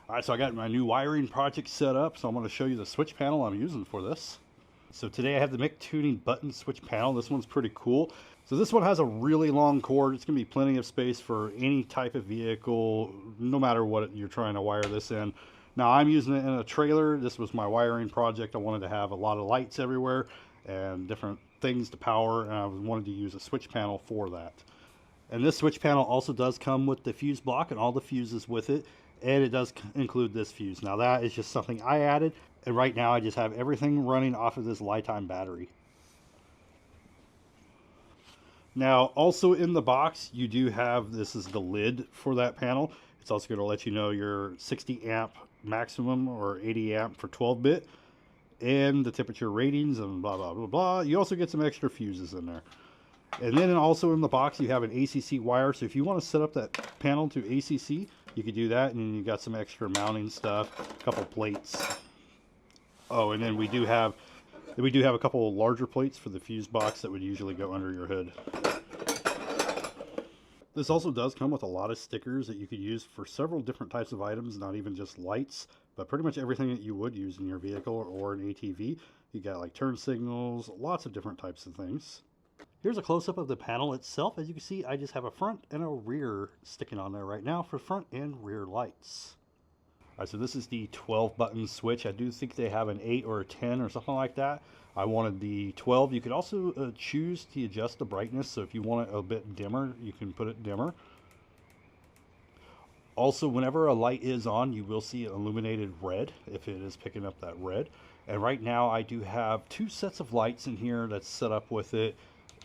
All right, so I got my new wiring project set up, so I'm going to show you the switch panel I'm using for this. So today I have the MICTUNING button switch panel. This one's pretty cool. So this one has a really long cord. It's going to be plenty of space for any type of vehicle, no matter what you're trying to wire this in. Now I'm using it in a trailer. This was my wiring project. I wanted to have a lot of lights everywhere and different things to power, and I wanted to use a switch panel for that. And this switch panel also does come with the fuse block and all the fuses with it. And it does include this fuse. Now that is just something I added. And right now I just have everything running off of this lifetime battery. Now also in the box you do have, this is the lid for that panel. It's also going to let you know your 60 amp maximum or 80 amp for 12-bit. And the temperature ratings and blah, blah, blah, blah. You also get some extra fuses in there. And then also in the box you have an ACC wire, so if you want to set up that panel to ACC, you could do that, and you got some extra mounting stuff, a couple plates. Oh, and then we do have a couple of larger plates for the fuse box that would usually go under your hood. This also does come with a lot of stickers that you could use for several different types of items, not even just lights, but pretty much everything that you would use in your vehicle or an ATV. You got like turn signals, lots of different types of things. Here's a close-up of the panel itself. As you can see, I just have a front and a rear sticking on there right now for front and rear lights. All right, so this is the 12-button switch. I do think they have an 8 or a 10 or something like that. I wanted the 12. You could also choose to adjust the brightness. So if you want it a bit dimmer, you can put it dimmer. Also, whenever a light is on, you will see it illuminated red if it is picking up that red. And right now I do have 2 sets of lights in here that's set up with it.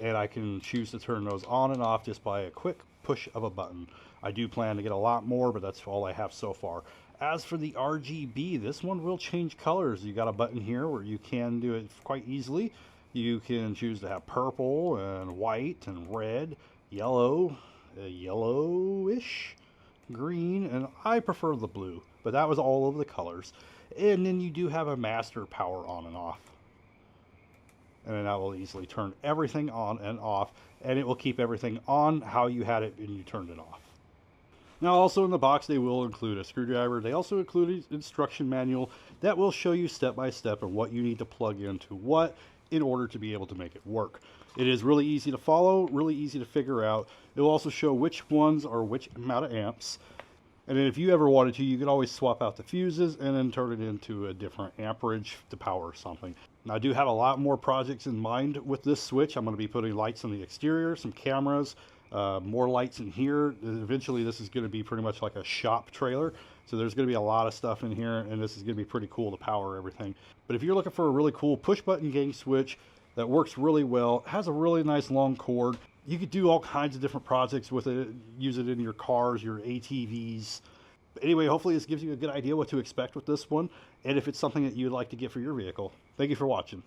And I can choose to turn those on and off just by a quick push of a button. I do plan to get a lot more, but that's all I have so far. As for the RGB, this one will change colors. You got a button here where you can do it quite easily. You can choose to have purple and white and red, yellow, yellowish, green, and I prefer the blue, but that was all of the colors. And then you do have a master power on and off. And then that will easily turn everything on and off, and it will keep everything on how you had it when you turned it off. Now also in the box they will include a screwdriver. They also include an instruction manual that will show you step by step of what you need to plug into what in order to be able to make it work. It is really easy to follow, really easy to figure out. It will also show which ones are which amount of amps. And then if you ever wanted to, you could always swap out the fuses and then turn it into a different amperage to power something. Now I do have a lot more projects in mind with this switch. I'm going to be putting lights on the exterior, some cameras, more lights in here. Eventually this is going to be pretty much like a shop trailer. So there's going to be a lot of stuff in here, and this is going to be pretty cool to power everything. But if you're looking for a really cool push button gang switch that works really well, has a really nice long cord, you could do all kinds of different projects with it, use it in your cars, your ATVs. But anyway, hopefully this gives you a good idea what to expect with this one, and if it's something that you'd like to get for your vehicle. Thank you for watching.